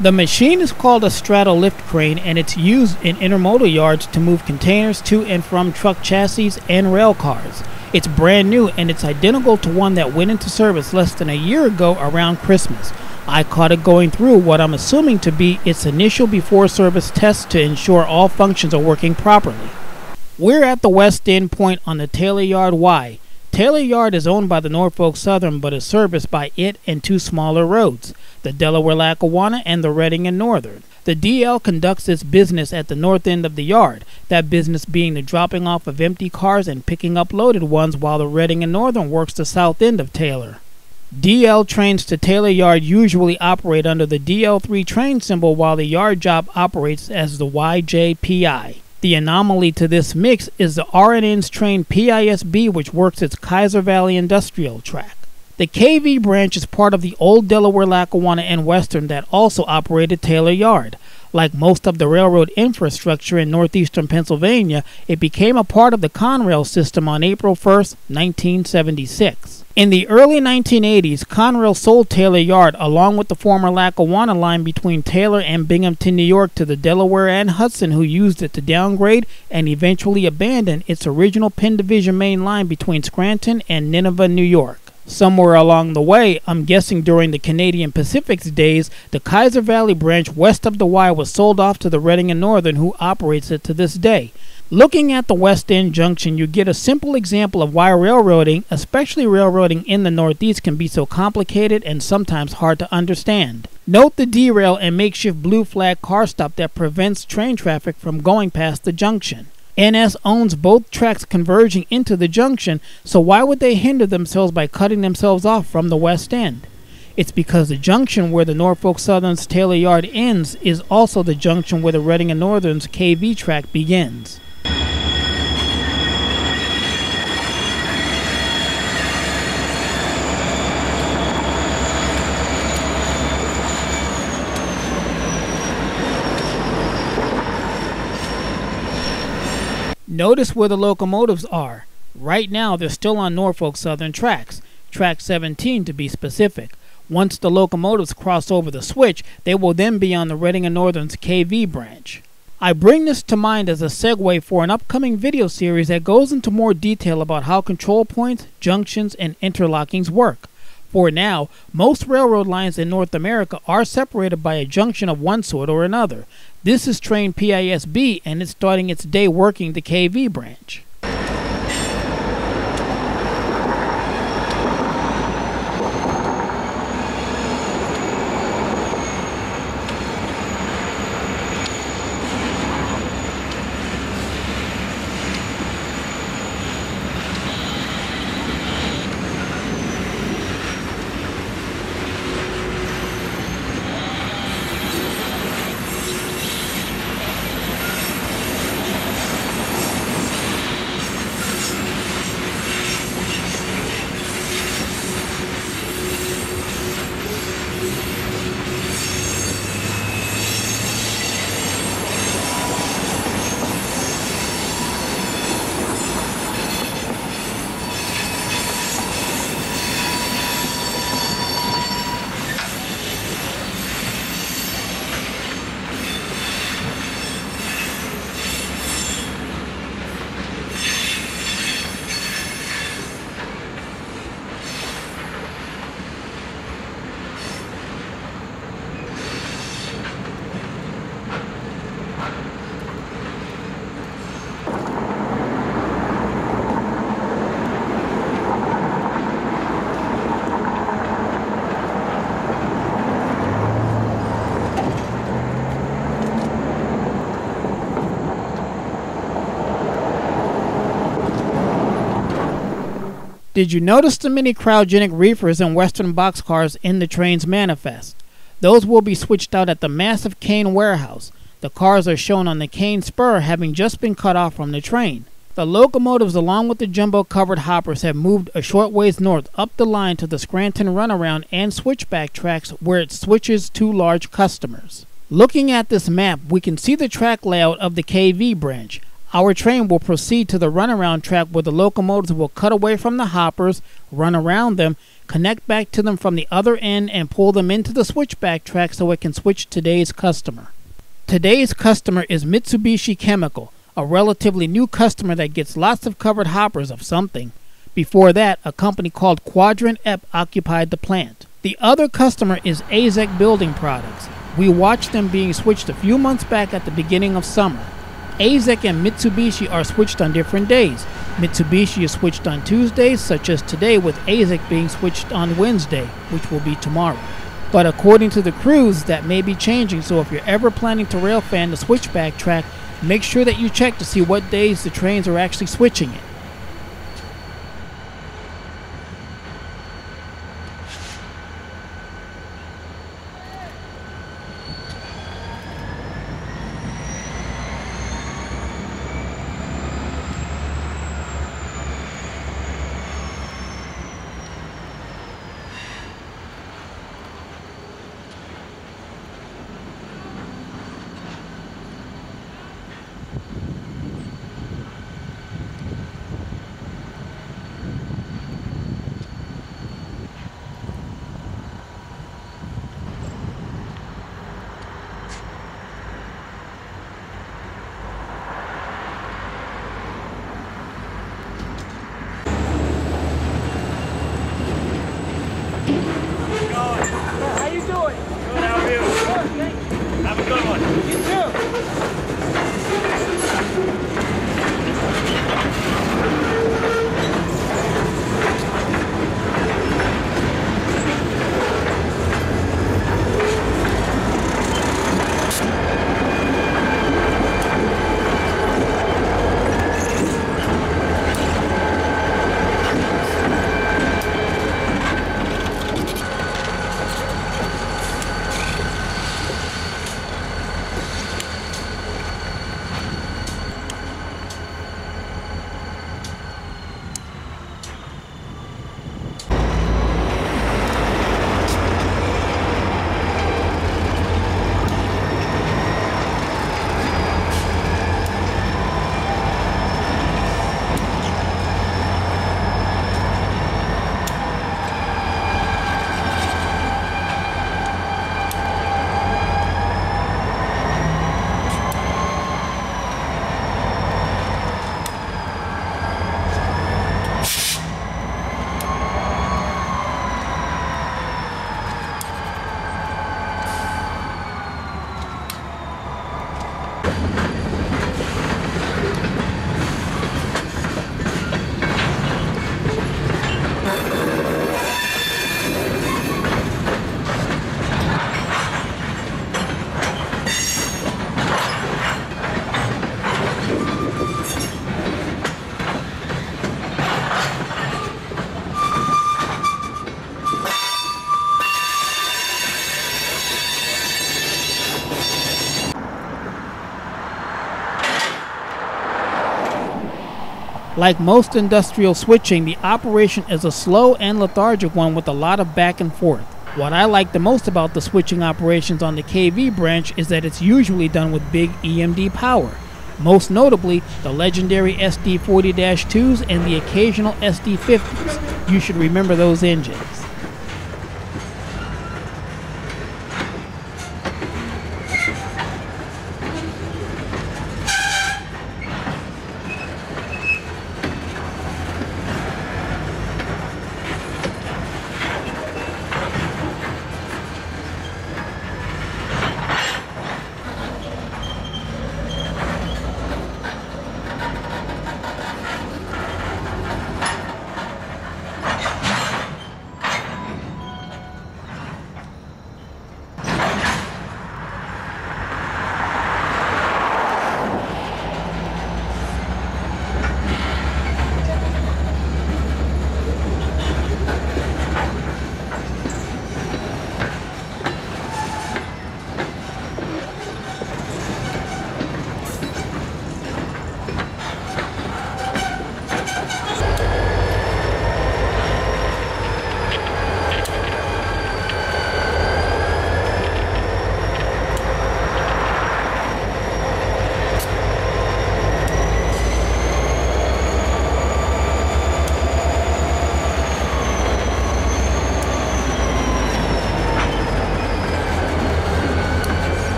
The machine is called a straddle lift crane, and it's used in intermodal yards to move containers to and from truck chassis and rail cars. It's brand new, and it's identical to one that went into service less than a year ago around Christmas. I caught it going through what I'm assuming to be its initial before service tests to ensure all functions are working properly. We're at the West End point on the Taylor Yard Y. Taylor Yard is owned by the Norfolk Southern but is serviced by it and two smaller roads, the Delaware Lackawanna and the Reading and Northern. The DL conducts its business at the north end of the yard, that business being the dropping off of empty cars and picking up loaded ones, while the Reading and Northern works the south end of Taylor. DL trains to Taylor Yard usually operate under the DL3 train symbol, while the yard job operates as the YJPI. The anomaly to this mix is the RNN's train PISB, which works its Kaiser Valley Industrial track. The KV branch is part of the old Delaware Lackawanna and Western that also operated Taylor Yard. Like most of the railroad infrastructure in northeastern Pennsylvania, it became a part of the Conrail system on April 1, 1976. In the early 1980s, Conrail sold Taylor Yard along with the former Lackawanna line between Taylor and Binghamton, New York, to the Delaware and Hudson, who used it to downgrade and eventually abandon its original Penn Division main line between Scranton and Nineveh, New York. Somewhere along the way, I'm guessing during the Canadian Pacific's days, the Kaiser Valley branch west of the Y was sold off to the Reading and Northern, who operates it to this day. Looking at the West End Junction, you get a simple example of why railroading, especially railroading in the Northeast, can be so complicated and sometimes hard to understand. Note the derail and makeshift blue flag car stop that prevents train traffic from going past the junction. NS owns both tracks converging into the junction, so why would they hinder themselves by cutting themselves off from the West End? It's because the junction where the Norfolk Southern's Taylor Yard ends is also the junction where the Reading and Northern's KV track begins. Notice where the locomotives are. Right now they're still on Norfolk Southern tracks, track 17 to be specific. Once the locomotives cross over the switch, they will then be on the Reading and Northern's KV branch. I bring this to mind as a segue for an upcoming video series that goes into more detail about how control points, junctions, and interlockings work. For now, most railroad lines in North America are separated by a junction of one sort or another. This is train PISB, and it's starting its day working the KV branch. Did you notice the many cryogenic reefers and western boxcars in the train's manifest? Those will be switched out at the massive cane warehouse. The cars are shown on the cane spur, having just been cut off from the train. The locomotives along with the jumbo covered hoppers have moved a short ways north up the line to the Scranton runaround and switchback tracks, where it switches to large customers. Looking at this map, we can see the track layout of the KV branch. Our train will proceed to the runaround track where the locomotives will cut away from the hoppers, run around them, connect back to them from the other end, and pull them into the switchback track so it can switch today's customer. Today's customer is Mitsubishi Chemical, a relatively new customer that gets lots of covered hoppers of something. Before that, a company called Quadrant Ep occupied the plant. The other customer is AZEK Building Products. We watched them being switched a few months back at the beginning of summer. AZEK and Mitsubishi are switched on different days. Mitsubishi is switched on Tuesdays, such as today, with AZEK being switched on Wednesday, which will be tomorrow. But according to the crews, that may be changing, so if you're ever planning to rail fan the switchback track, make sure that you check to see what days the trains are actually switching it. Like most industrial switching, the operation is a slow and lethargic one with a lot of back and forth. What I like the most about the switching operations on the KV branch is that it's usually done with big EMD power. Most notably, the legendary SD40-2s and the occasional SD50s. You should remember those engines.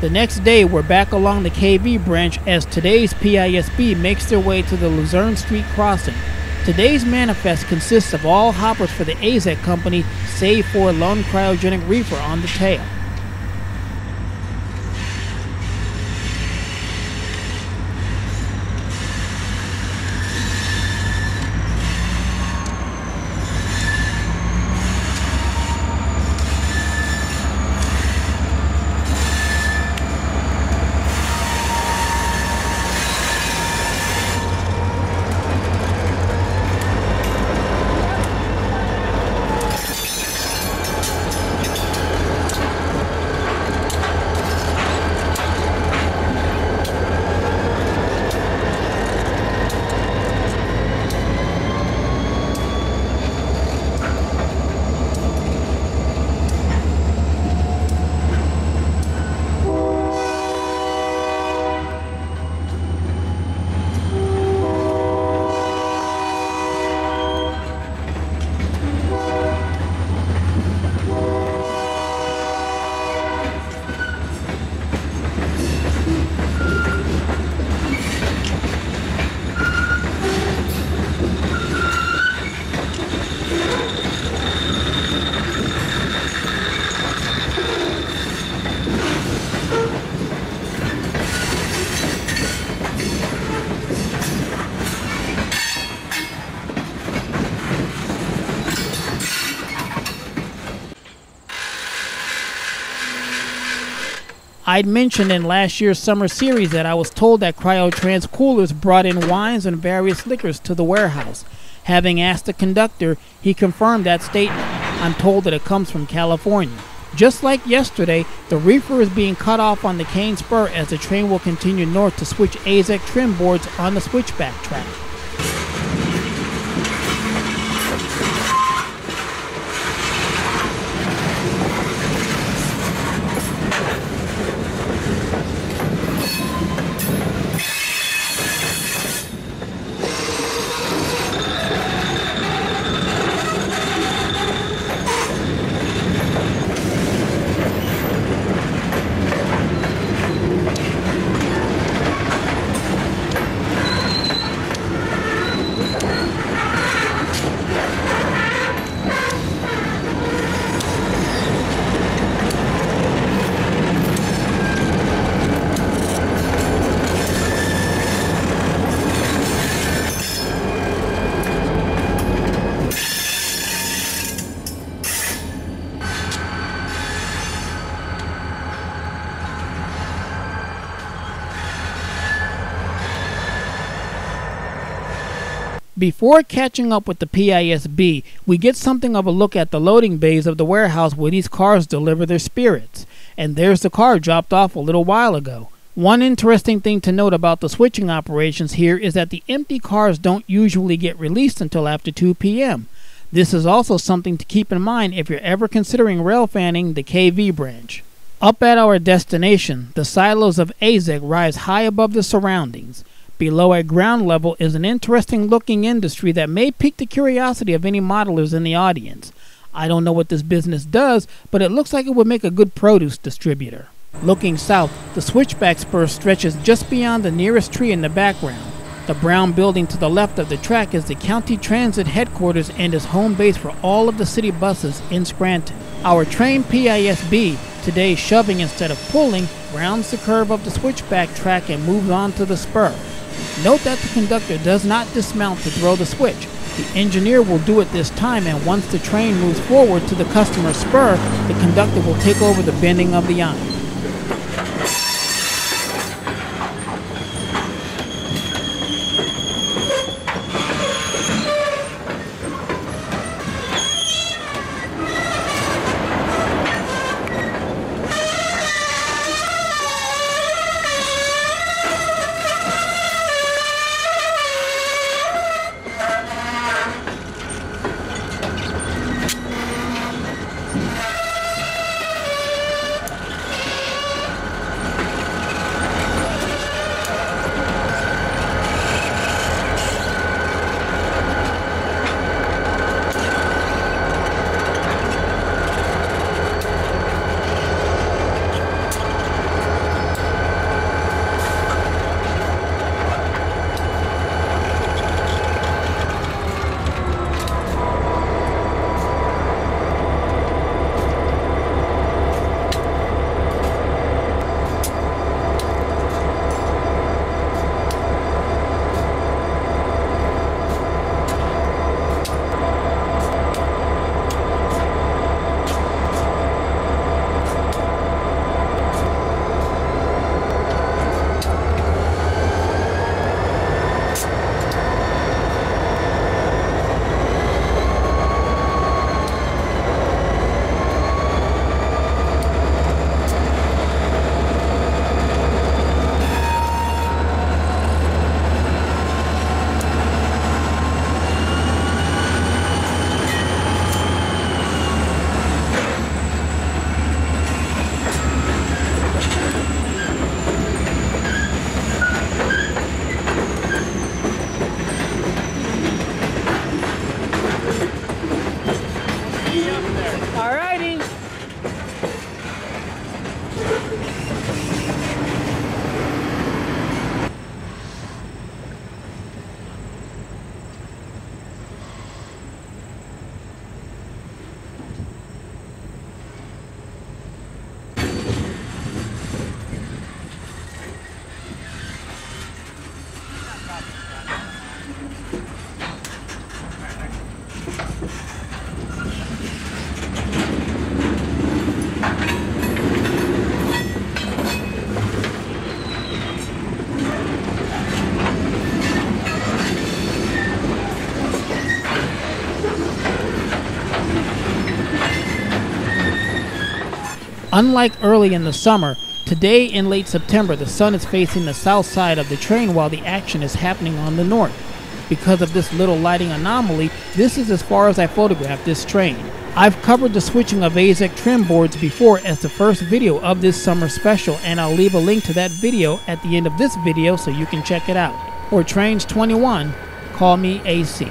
The next day, we're back along the KV branch as today's PISB makes their way to the Luzerne Street crossing. Today's manifest consists of all hoppers for the AZEC company, save for lone cryogenic reefer on the tail. I'd mentioned in last year's summer series that I was told that Cryotrans coolers brought in wines and various liquors to the warehouse. Having asked the conductor, he confirmed that statement. I'm told that it comes from California. Just like yesterday, the reefer is being cut off on the Cane Spur as the train will continue north to switch AZEC trim boards on the switchback track. Before catching up with the PISB, we get something of a look at the loading bays of the warehouse where these cars deliver their spirits. And there's the car dropped off a little while ago. One interesting thing to note about the switching operations here is that the empty cars don't usually get released until after 2 p.m. This is also something to keep in mind if you're ever considering rail fanning the KV branch. Up at our destination, the silos of AZEC rise high above the surroundings. Below at ground level is an interesting looking industry that may pique the curiosity of any modelers in the audience. I don't know what this business does, but it looks like it would make a good produce distributor. Looking south, the switchback spur stretches just beyond the nearest tree in the background. The brown building to the left of the track is the County Transit headquarters and is home base for all of the city buses in Scranton. Our train PISB, today shoving instead of pulling, rounds the curve of the switchback track and moves on to the spur. Note that the conductor does not dismount to throw the switch. The engineer will do it this time, and once the train moves forward to the customer's spur, the conductor will take over the bending of the iron. Unlike early in the summer, today in late September the sun is facing the south side of the train while the action is happening on the north. Because of this little lighting anomaly, this is as far as I photographed this train. I've covered the switching of AZEC trim boards before as the first video of this summer special, and I'll leave a link to that video at the end of this video so you can check it out. For Trains 21, call me AC.